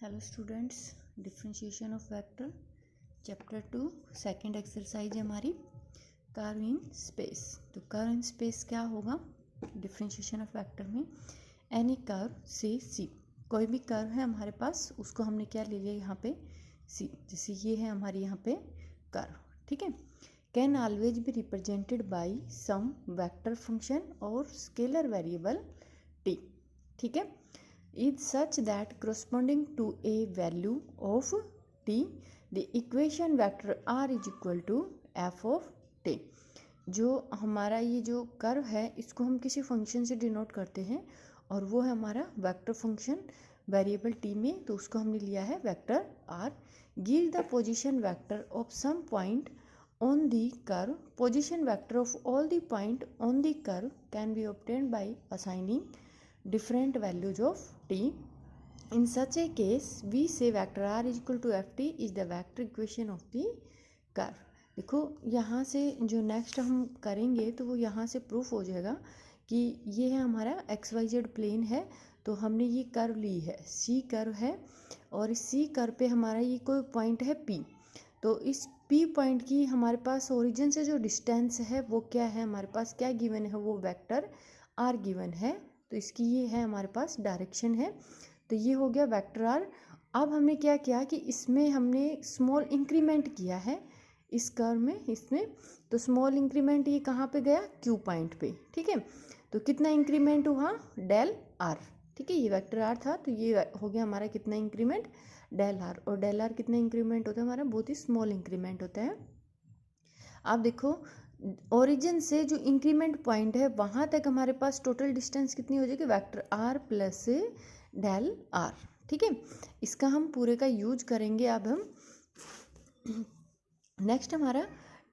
Hello students, differentiation of vector chapter 2 second exercise है हमारी curve in space. तो curve in space क्या होगा डिफरेंशिएशन ऑफ वेक्टर में? एनी कर्व से सी, कोई भी कर्व है हमारे पास, उसको हमने क्या ले लिया यहाँ पे सी। जैसे ये है हमारी यहाँ पे कर्व, ठीक है। Can always be represented by some vector function और स्केलर वेरिएबल टी, ठीक है। Is such that corresponding to a value of t, the equation vector r is equal to f of t। जो हमारा ये जो curve है इसको हम किसी फंक्शन से डिनोट करते हैं और वो है हमारा वेक्टर फंक्शन वेरिएबल t में, तो उसको हमने लिया है vector r। Give the position vector of some point on the curve, position vector of all the point on the curve can be obtained by assigning different values of t. In such a case we say vector r is equal to ft is the vector equation of the curve। देखो यहाँ से जो next हम करेंगे तो वो यहाँ से प्रूफ हो जाएगा कि ये है हमारा xyz प्लेन है, तो हमने ये कर्व ली है, सी कर्व है, और इस सी कर्व पे हमारा ये कोई पॉइंट है p। तो इस p पॉइंट की हमारे पास ओरिजिन से जो डिस्टेंस है वो क्या है, हमारे पास क्या गिवन है, वो वेक्टर r गिवन है। तो इसकी ये है हमारे पास डायरेक्शन है, तो ये हो गया वेक्टर आर। अब हमने क्या किया कि इसमें हमने स्मॉल इंक्रीमेंट किया है इस कर्व में, इसमें तो स्मॉल इंक्रीमेंट ये कहाँ पे गया, क्यू पॉइंट पे, ठीक है। तो कितना इंक्रीमेंट हुआ, डेल आर, ठीक है। ये वेक्टर आर था तो ये हो गया हमारा कितना इंक्रीमेंट, डेल आर। और डेल आर कितना इंक्रीमेंट होता है हमारा, बहुत ही स्मॉल इंक्रीमेंट होता है। आप देखो ओरिजिन से जो इंक्रीमेंट पॉइंट है वहाँ तक हमारे पास टोटल डिस्टेंस कितनी हो जाएगी, vector R plus del R, ठीक है। इसका हम पूरे का यूज करेंगे। अब हम नेक्स्ट हमारा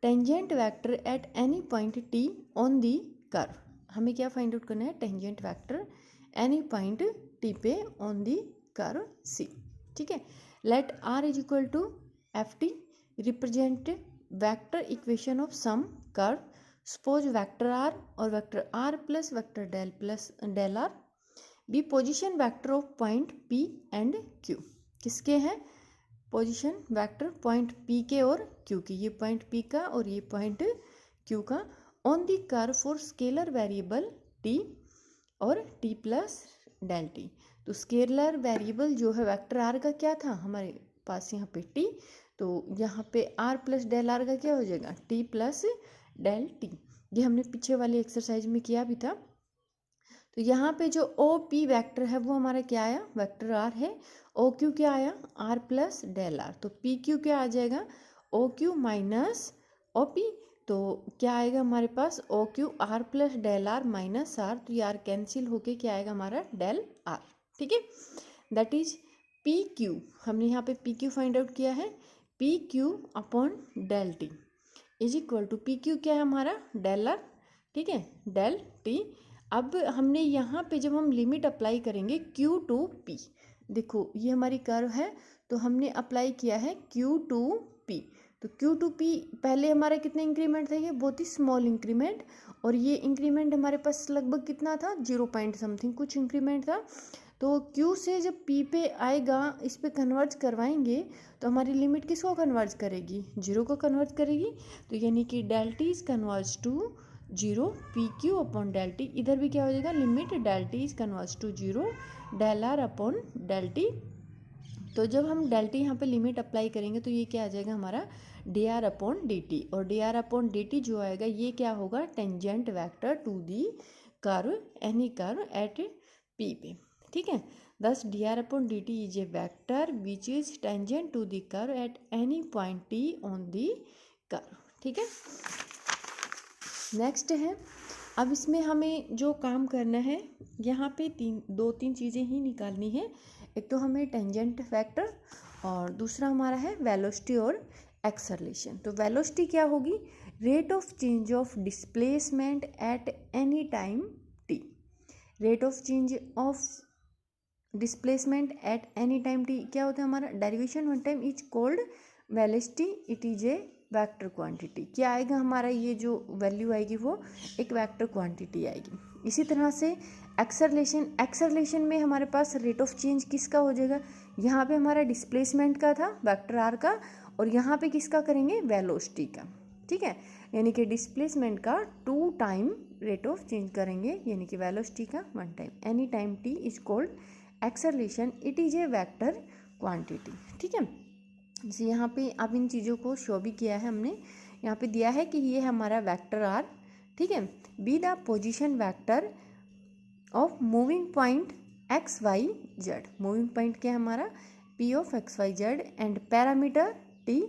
tangent vector at any point T on the curve, हमें क्या फाइंड आउट करना है, tangent vector any point T पे ऑन दी कर्व सी, ठीक है। Let R is equal to F T represent vector equation of some curve. Suppose vector R और vector R plus del R be position vector of point P and Q. किसके हैं position vector, point P के और Q के, ये point P का और ये पॉइंट क्यू का, on the curve for scalar variable T और टी प्लस डेल टी। तो स्केलर वेरिएबल जो है वेक्टर आर का क्या था हमारे पास यहाँ पे टी, तो यहाँ पे r प्लस डेल आर का क्या हो जाएगा, t प्लस डेल टी। ये हमने पीछे वाली एक्सरसाइज में किया भी था। तो यहाँ पे जो ओ पी वैक्टर है वो हमारा क्या आया, वेक्टर r है। ओ क्यू क्या आया, r प्लस डेल आर। तो पी क्यू क्या आ जाएगा, O Q minus O P. तो क्या आएगा हमारे पास, O Q r plus del R minus r, तो ये r कैंसिल होके क्या आएगा हमारा डेल r, ठीक है। दैट इज पी क्यू, हमने यहाँ पे पी क्यू फाइंड आउट किया है, P Q upon del T is equal to, P Q क्या है हमारा, डेल आर, ठीक है, डेल टी। अब हमने यहाँ पे जब हम लिमिट अप्लाई करेंगे क्यू टू पी, देखो ये हमारी कर्व है तो हमने अप्लाई किया है क्यू टू पी। तो क्यू टू पी पहले हमारा कितना इंक्रीमेंट था, ये बहुत ही स्मॉल इंक्रीमेंट, और ये इंक्रीमेंट हमारे पास लगभग कितना था, 0 पॉइंट समथिंग कुछ इंक्रीमेंट था। तो Q से जब P पे आएगा, इस पे कन्वर्ज करवाएंगे तो हमारी लिमिट किसको कन्वर्ज करेगी, 0 को कन्वर्ज करेगी। तो यानी कि del T is converge to 0 P Q upon del T, इधर भी क्या हो जाएगा, limit del T is converge to 0 del R upon del T. तो जब हम डेल टी यहाँ पे लिमिट अप्लाई करेंगे तो ये क्या आ जाएगा हमारा, D R upon D T, और D R upon D T जो आएगा ये क्या होगा, tangent vector to the curve, any curve at P पे, ठीक है। Thus D R upon D T is a vector which is tangent to the curve at any point T on the curve, ठीक है। Next है, अब इसमें हमें जो काम करना है यहाँ पे दो तीन चीज़ें ही निकालनी है। एक तो हमें टेंजेंट वेक्टर और दूसरा हमारा है वेलोसिटी और एक्सेलरेशन। तो वेलोसिटी क्या होगी, rate of change of displacement at any time T, rate of change of displacement at any time T क्या होता है हमारा, derivation one time is called velocity, it is a vector quantity. क्या आएगा हमारा, ये जो वैल्यू आएगी वो एक वेक्टर क्वांटिटी आएगी। इसी तरह से एक्सेलरेशन में हमारे पास रेट ऑफ चेंज किसका हो जाएगा, यहाँ पे हमारा डिस्प्लेसमेंट का था वेक्टर आर का, और यहाँ पे किसका करेंगे, वेलोसिटी का। ठीक है, यानी कि डिस्प्लेसमेंट का 2 टाइम रेट ऑफ चेंज करेंगे, यानी कि वेलोसिटी का 1 time. Any time T is called acceleration, it is a vector quantity. ठीक है, जैसे यहाँ पे अब इन चीज़ों को शो भी किया है हमने, यहाँ पे दिया है कि ये हमारा वेक्टर आर। ठीक है, be the position vector of moving point X Y Z. Moving point क्या है हमारा, P of X Y Z, and parameter T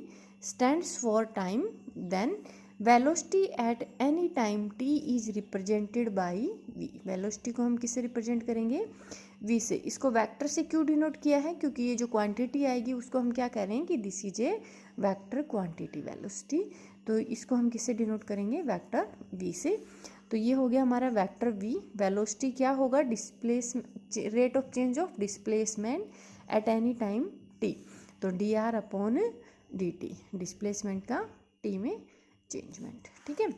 stands for time, then velocity at any time T is represented by V. Velocity को हम किससे represent करेंगे, we से। इसको vector से क्यों डिनोट किया है, क्योंकि ये जो क्वांटिटी आएगी उसको हम क्या कह रहे हैं कि this is a vector quantity velocity, तो इसको हम किससे डिनोट करेंगे, वेक्टर वी से। तो ये हो गया हमारा वेक्टर वी। वेलोसिटी क्या होगा, rate of change of displacement at any time T, तो D R upon D T, displacement का टी में चेंजमेंट। ठीक है,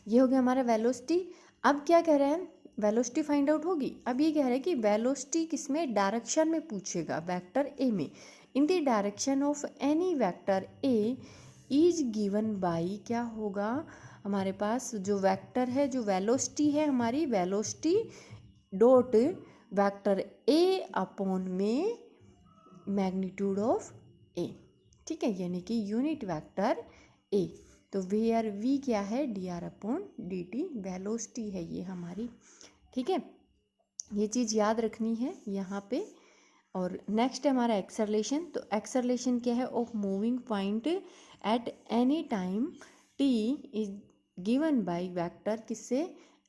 ये हो गया हमारा वेलोसिटी। अब क्या कह रहे हैं, वेलोसिटी फाइंड आउट होगी। अब ये कह रहे हैं कि वेलोसिटी किसमें, डायरेक्शन में पूछेगा, वेक्टर ए में। इन the direction of any vector A is given by, क्या होगा हमारे पास जो वेक्टर है, जो वेलोसिटी है हमारी, velocity dot vector A upon में मैग्नीट्यूड ऑफ ए। ठीक है, यानी कि यूनिट वेक्टर ए। तो वेयर वी क्या है, D R upon D T, velocity है ये हमारी। ठीक है, ये चीज़ याद रखनी है यहाँ पे। और नेक्स्ट है हमारा एक्सेलरेशन। तो एक्सेलरेशन क्या है, of moving point eight any time T is given by vector, किससे,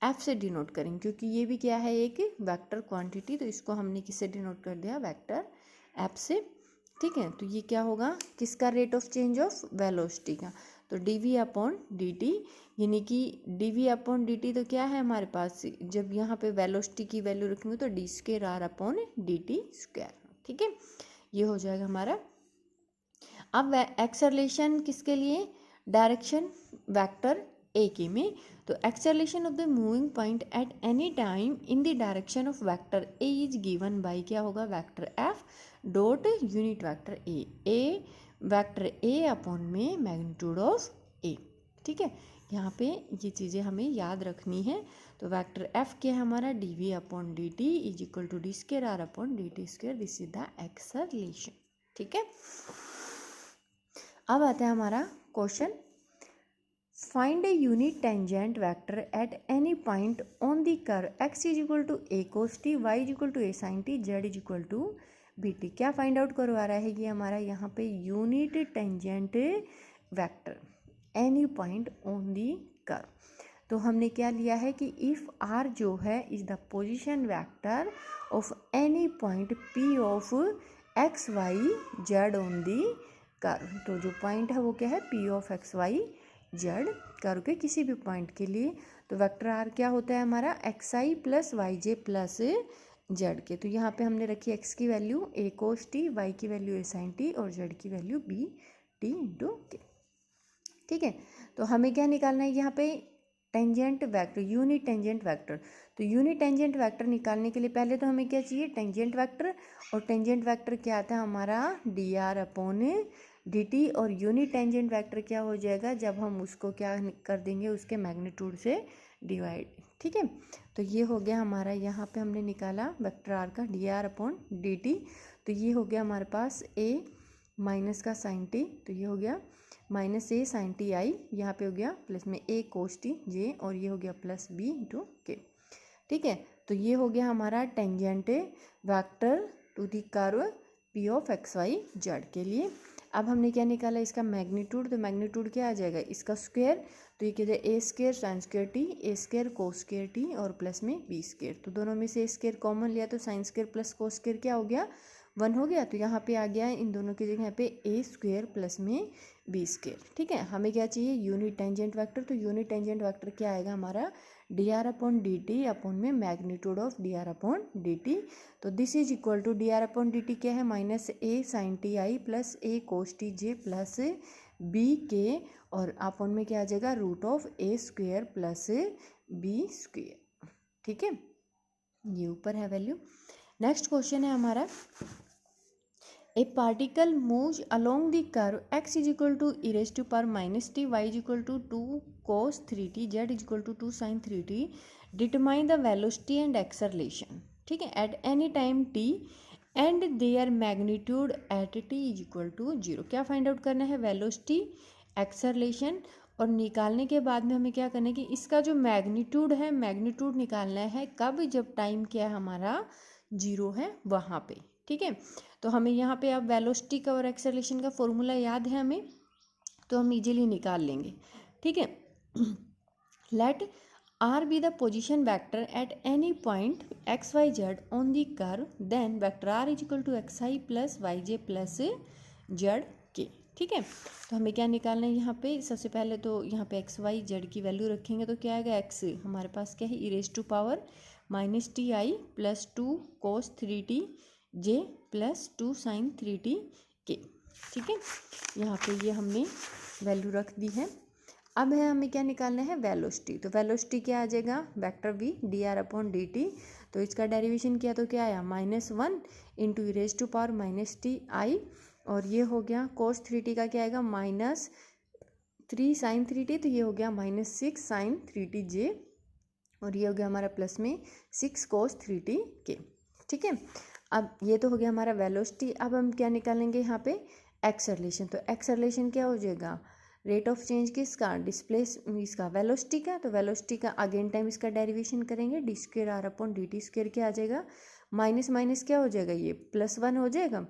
एफ से डिनोट करेंगे, क्योंकि ये भी क्या है, एक वेक्टर क्वांटिटी, तो इसको हमने किससे डिनोट कर दिया, वेक्टर एफ से। ठीक है, तो ये क्या होगा, किसका, rate of change of velocity का। तो D V upon D T, यानी कि D V upon D T तो क्या है हमारे पास, जब यहाँ पे वेलोसिटी की वैल्यू रखेंगे तो D square R upon D T square. ठीक है, ये हो जाएगा हमारा। अब एक्सेलरेशन किसके लिए, डायरेक्शन वेक्टर ए के में। तो acceleration of the moving point eight any time in the direction of vector A is given by, क्या होगा, vector F dot unit vector A vector A upon में मैग्नीट्यूड ऑफ ए। ठीक है, यहाँ पे ये चीज़ें हमें याद रखनी है। तो वेक्टर एफ क्या है हमारा, D V upon D T is equal to D square R upon D T square, this is the acceleration. ठीक है, अब आता है हमारा question, find a unit tangent vector at any point on the curve X is equal to A cos T, Y is equal to A sine T, Z is equal to B T. क्या find out करवा रहा है, ये हमारा यहाँ पे unit tangent vector any point on the curve. तो हमने क्या लिया है कि इफ़ आर जो है is the position vector of any point P of X Y Z on the curve. तो जो पॉइंट है वो क्या है, P of X Y Z curve के किसी भी पॉइंट के लिए। तो वेक्टर आर क्या होता है हमारा, x i plus y j plus z k. तो यहाँ पे हमने रखी एक्स की वैल्यू ए कोस टी, वाई की वैल्यू ए साइन टी, और जेड की वैल्यू बी टी इंटू के। ठीक है, तो हमें क्या निकालना है यहाँ पे, tangent vector, unit tangent vector. तो यूनिट टेंजेंट वेक्टर निकालने के लिए पहले तो हमें क्या चाहिए, टेंजेंट वेक्टर। और टेंजेंट वेक्टर क्या आता है हमारा, D R upon D T. और यूनिट टेंजेंट वेक्टर क्या हो जाएगा, जब हम उसको क्या कर देंगे, उसके मैग्नीट्यूड से डिवाइड। ठीक है, तो ये हो गया हमारा, यहाँ पे हमने निकाला वेक्टर आर का D R upon D T. तो ये हो गया हमारे पास ए माइनस का साइन टी, तो ये हो गया minus A sine T I, यहाँ पे हो गया प्लस में ए कोस टी जे, और ये हो गया प्लस बी इंटू के। ठीक है, तो ये हो गया हमारा tangent vector to the curve P of X Y Z के लिए। अब हमने क्या निकाला, इसका मैग्नीट्यूड। तो मैग्नीट्यूड क्या आ जाएगा, इसका स्क्वायर। तो ये कहते हैं ए स्क्वायर साइन स्क्वायर टी, ए स्क्वायर कोस स्क्वायर टी, और प्लस में बी स्क्वायर। तो दोनों में से ए स्क्वायर कॉमन लिया तो sine square plus cos square क्या हो गया, 1 हो गया। तो यहाँ पे आ गया इन दोनों की जगह यहाँ पे ए स्क्वायर प्लस में बी स्क्वायर। ठीक है, हमें क्या चाहिए, यूनिट टेंजेंट वेक्टर। तो यूनिट टेंजेंट वेक्टर क्या आएगा हमारा, D R upon D T upon में magnitude of D R upon D T. तो this is equal to D R upon D T क्या है, minus A sine T I plus A cos T J plus B K, और upon में क्या आ जाएगा, root of A square plus B square. ठीक है, ये ऊपर है वैल्यू। नेक्स्ट क्वेश्चन है हमारा, a particle moves along the curve x is equal to E raise to power minus T, Y is equal to 2 cos 3t, z is equal to 2 sin 3t, determine the velocity and acceleration, ठीक है, at any time t and their magnitude at t is equal to 0। क्या find out करना है? Velocity, acceleration, और निकालने के बाद में हमें क्या करना है कि इसका जो मैग्नीट्यूड है, मैग्नीट्यूड निकालना है कब? जब टाइम क्या है हमारा 0 है वहाँ पे, ठीक है। तो हमें यहाँ पे अब वेलोसिटी का और एक्सेलरेशन का फॉर्मूला याद है हमें, तो हम इजीली निकाल लेंगे, ठीक है। Let r be the position vector at any point x y z on the curve, then vector r is equal to xi plus yj plus zk, ठीक है। तो हमें क्या निकालना है यहाँ पे? सबसे पहले तो यहाँ पे एक्स वाई जेड की वैल्यू रखेंगे तो क्या आएगा? एक्स हमारे पास क्या है? E raise to power minus T I plus 2 cos 3t J plus 2 sine 3t K, ठीक है। यहाँ पे ये हमने वैल्यू रख दी है। अब है हमें क्या निकालना है? वेलोसिटी। तो वेलोसिटी क्या आ जाएगा? Vector V D R upon D T. तो इसका डेरिवेशन किया तो क्या आया? -1 into E raise to power minus T I, और ये हो गया कोस 3t का क्या आएगा? -3 साइन 3t, तो ये हो गया -6 साइन 3t जे, और ये हो गया हमारा प्लस में 6 कोस 3t के, ठीक है। अब ये तो हो गया हमारा वेलोसिटी। अब हम क्या निकालेंगे यहाँ पे? एक्सेलरेशन। तो एक्सेलरेशन क्या हो जाएगा? रेट ऑफ चेंज किसका? डिस्प्लेस इसका वेलोसिटी का। तो वेलोसिटी का अगेन टाइम इसका डेरिवेशन करेंगे, D square R upon D T square क्या आ जाएगा? माइनस माइनस क्या हो जाएगा? ये +1 हो जाएगा।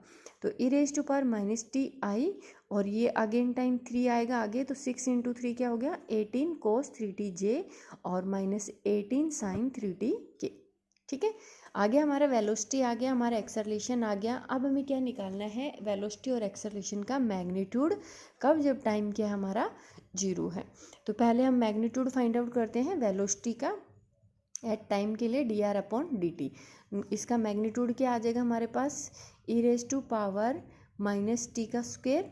तो E raise to power minus T I, और ये अगेन टाइम 3 आएगा आगे, तो 6 इंटू 3 क्या हो गया? 18 कोस 3t जे और -18 साइन 3t के, ठीक है। आ गया हमारा वेलोसिटी, आ गया हमारा एक्सेलरेशन आ गया। अब हमें क्या निकालना है? वेलोसिटी और एक्सेलरेशन का मैग्नीट्यूड कब? जब टाइम क्या है हमारा 0 है। तो पहले हम मैग्नीट्यूड फाइंड आउट करते हैं वेलोसिटी का एट टाइम के लिए, D R upon D T. इसका मैग्नीट्यूड क्या आ जाएगा हमारे पास? E raise to power minus T का स्क्वेयर,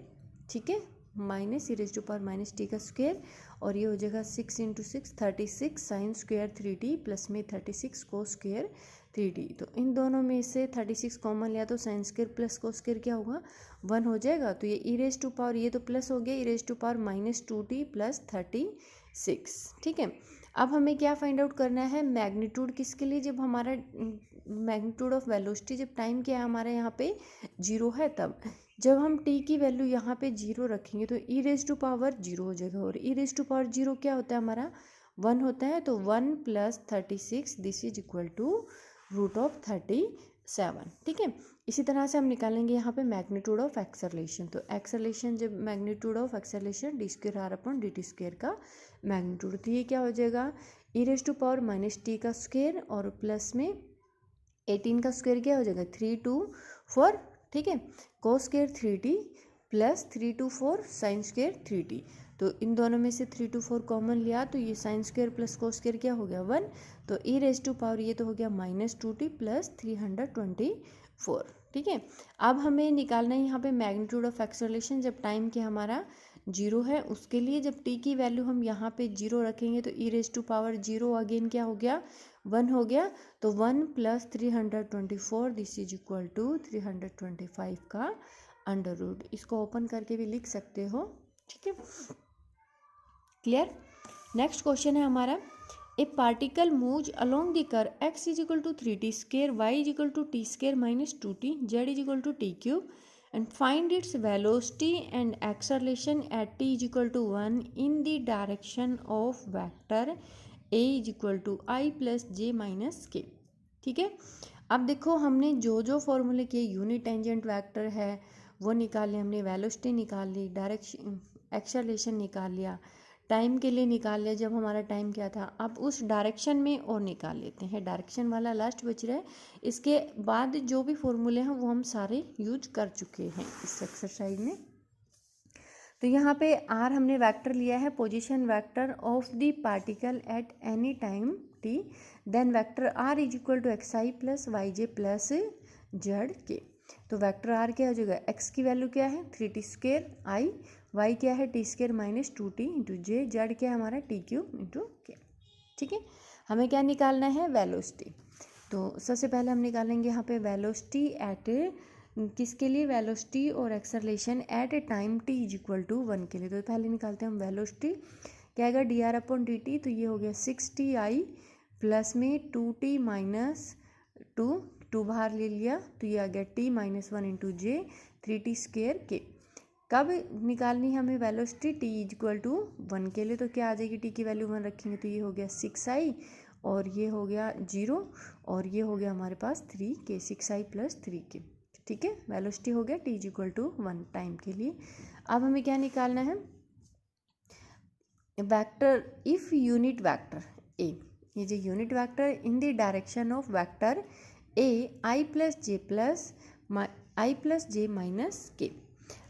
ठीक है, minus E raise to power minus T का स्क्वेयर, और ये हो जाएगा 6 into 6 36 sine square 3t plus में 36 को स्क्वेयर 3t। तो इन दोनों में से 36 कॉमन लिया तो साइन स्क्वेयर प्लस को स्क्वेयर क्या होगा? 1 हो जाएगा। तो ये ई रेज टू पावर, ये तो प्लस हो गया, E raise to power -2t plus 36, ठीक है। अब हमें क्या फाइंड आउट करना है? मैग्नीट्यूड किसके लिए? जब हमारा मैग्नीट्यूड ऑफ वेलोसिटी, जब टाइम क्या है हमारे यहाँ पे 0 है तब। जब हम t की वैल्यू यहाँ पे 0 रखेंगे तो ई रेज टू पावर 0 हो जाएगा, और ई रेज टू पावर 0 क्या होता है हमारा? 1 होता है। तो 1 plus 36 this is equal to √37, ठीक है। इसी तरह से हम निकालेंगे यहाँ पे मैग्नीट्यूड ऑफ एक्सेलरेशन। तो एक्सेलरेशन, जब magnitude of acceleration D square R upon D T square का मैग्नीट्यूड, तो ये क्या हो जाएगा? E raise to power minus T का स्क्वेयर और प्लस में 18 का स्क्वेयर क्या हो जाएगा? 3 2 4, ठीक है, cos square 3t plus 3 2 4 sine square 3t। तो इन दोनों में से 3 2 4 कॉमन लिया तो ये sine square plus cos square क्या हो गया? 1। तो ई रेज टू पावर ये तो हो गया -2t प्लस 324, ठीक है। अब हमें निकालना है यहाँ पे मैग्नीट्यूड ऑफ एक्सेलरेशन जब टाइम के हमारा 0 है, उसके लिए जब t की वैल्यू हम यहाँ पे 0 रखेंगे तो E raise to power 0 again क्या हो गया? 1 हो गया। तो 1 plus 324 this is equal to 325 का अंडर रूट। इसको ओपन करके भी लिख सकते हो, ठीक है, क्लियर। नेक्स्ट क्वेश्चन है हमारा, a particle moves along the curve x is equal to 3t square, y is equal to t square minus 2t, z is equal to t cube, and find its velocity and acceleration at t is equal to 1 in the direction of vector a is equal to I plus j minus k, ठीक है। अब देखो हमने जो जो फॉर्मूले किए, unit tangent vector है वो निकाल लिया हमने, वेलोसिटी निकाल ली, डायरेक्शन एक्सेलरेशन निकाल लिया, टाइम के लिए निकाल लिया जब हमारा टाइम क्या था। अब उस डायरेक्शन में और निकाल लेते हैं, डायरेक्शन वाला लास्ट बच रहा है। इसके बाद जो भी फॉर्मूले हैं वो हम सारे यूज कर चुके हैं इस एक्सरसाइज में। तो यहाँ पे आर हमने वेक्टर लिया है, position vector of the particle at any time t, then vector r is equal to x i plus y j plus z k. तो वेक्टर आर क्या हो जाएगा? एक्स की वैल्यू क्या है? 3t स्क्वेयर आई, वाई क्या है? T square minus 2t into J, Z क्या है हमारा? टी क्यूब इंटू के, ठीक है। हमें क्या निकालना है? वेलोसिटी। तो सबसे पहले हम निकालेंगे यहाँ पे वेलोसिटी एट किसके लिए, वेलोसिटी और acceleration at a time t is equal to 1 के लिए। तो पहले निकालते हैं हम वेलोसिटी, क्या आएगा dr/dt, तो ये हो गया 6ti प्लस में 2t माइनस 2 बाहर ले लिया तो ये आ गया t minus 1 into j 3t square k. कब निकालनी है हमें velocity, t is equal to 1 के लिए, तो क्या आ जाएगी, t की वैल्यू 1 रखेंगे तो ये हो गया 6i और ये हो गया 0 और ये हो गया हमारे पास 3k, 6i प्लस 3k। ठीक है, वेलोसिटी हो गया t is equal to 1 time के लिए। अब हमें क्या निकालना है, vector if unit vector a, ये जो unit vector in the direction of vector a i plus j minus k.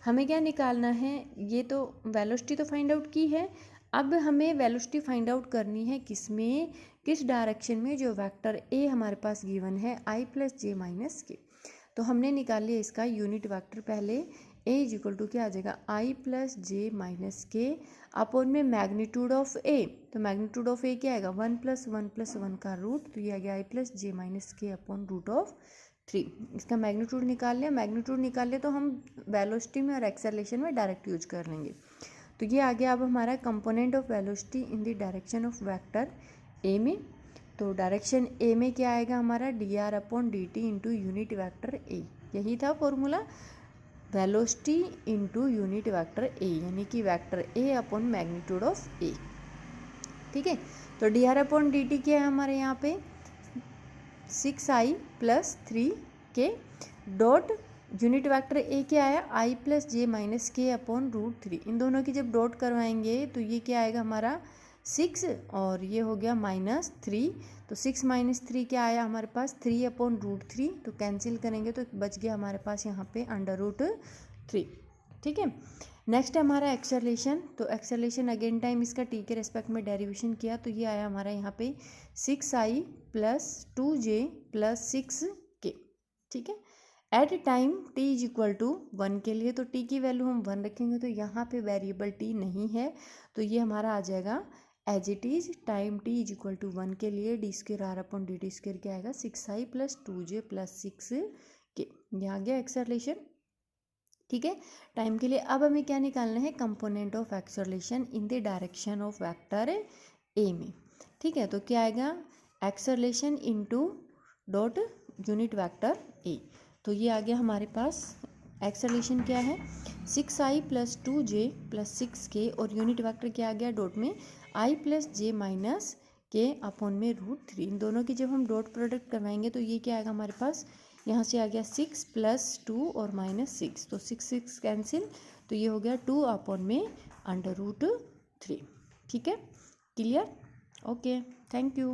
हमें क्या निकालना है, ये तो वेलोसिटी तो फाइंड आउट की है, अब हमें वेलोसिटी फाइंड आउट करनी है किसमें, किस डायरेक्शन में, जो वेक्टर ए हमारे पास गिवन है आई प्लस जे माइनस के। तो हमने निकाल लिया इसका यूनिट वेक्टर, पहले ए इज इक्वल टू क्या आ जाएगा आई प्लस जे माइनस के अपॉन में मैग्नीट्यूड ऑफ ए, तो मैग्नीट्यूड ऑफ ए क्या आएगा 1 + 1 का रूट, तो ये आ गया आई प्लस जे माइनस के अपॉन √3। इसका मैग्नीट्यूड निकाल लिया, मैग्नीट्यूड निकाल लिया तो हम वेलोसिटी में और एक्सेलरेशन में डायरेक्ट यूज कर लेंगे। तो ये आ गया अब हमारा component of velocity in the direction of vector ए में। तो डायरेक्शन ए में क्या आएगा हमारा dr/dt into unit vector A, यही था formula, velocity into unit vector A, यानी कि vector A upon magnitude of A. ठीक है, तो dr/dt क्या है हमारे यहाँ पे 6i plus 3k dot unit vector ए क्या आया आई प्लस जे माइनस के अपॉन √3। इन दोनों की जब डॉट करवाएंगे तो ये क्या आएगा हमारा 6 और ये हो गया -3, तो 6 - 3 क्या आया हमारे पास 3 अपॉन √3, तो कैंसिल करेंगे तो बच गया हमारे पास यहाँ पे √3। ठीक है, नेक्स्ट है हमारा एक्सेलरेशन, तो एक्सेलरेशन अगेन टाइम इसका टी के रेस्पेक्ट में डेरिवेशन किया तो ये आया हमारा यहाँ पे 6i plus 2j plus 6k। ठीक है, at time t is equal to 1 के लिए, तो t की वैल्यू हम 1 रखेंगे, तो यहाँ पे वेरिएबल t नहीं है, तो ये हमारा आ जाएगा as it is time t is equal to 1 के लिए d²r/dt² क्या आएगा 6i plus 2j plus 6k। ये आ गया एक्सेलरेशन। ठीक है, टाइम के लिए अब हमें क्या निकालना है, component of acceleration in the direction of vector ए में। ठीक है, तो क्या आएगा acceleration into dot unit vector ए, तो ये आ गया हमारे पास एक्सेलरेशन क्या है 6i plus 2j plus 6k और यूनिट वेक्टर क्या आ गया डॉट में i प्लस जे माइनस के अपॉन में √3। इन दोनों की जब हम डॉट प्रोडक्ट करवाएंगे तो ये क्या आएगा हमारे पास, यहाँ से आ गया 6 + 2 और -6, तो 6 कैंसिल, तो ये हो गया 2 अपॉन में √3। ठीक है, क्लियर, ओके, थैंक यू।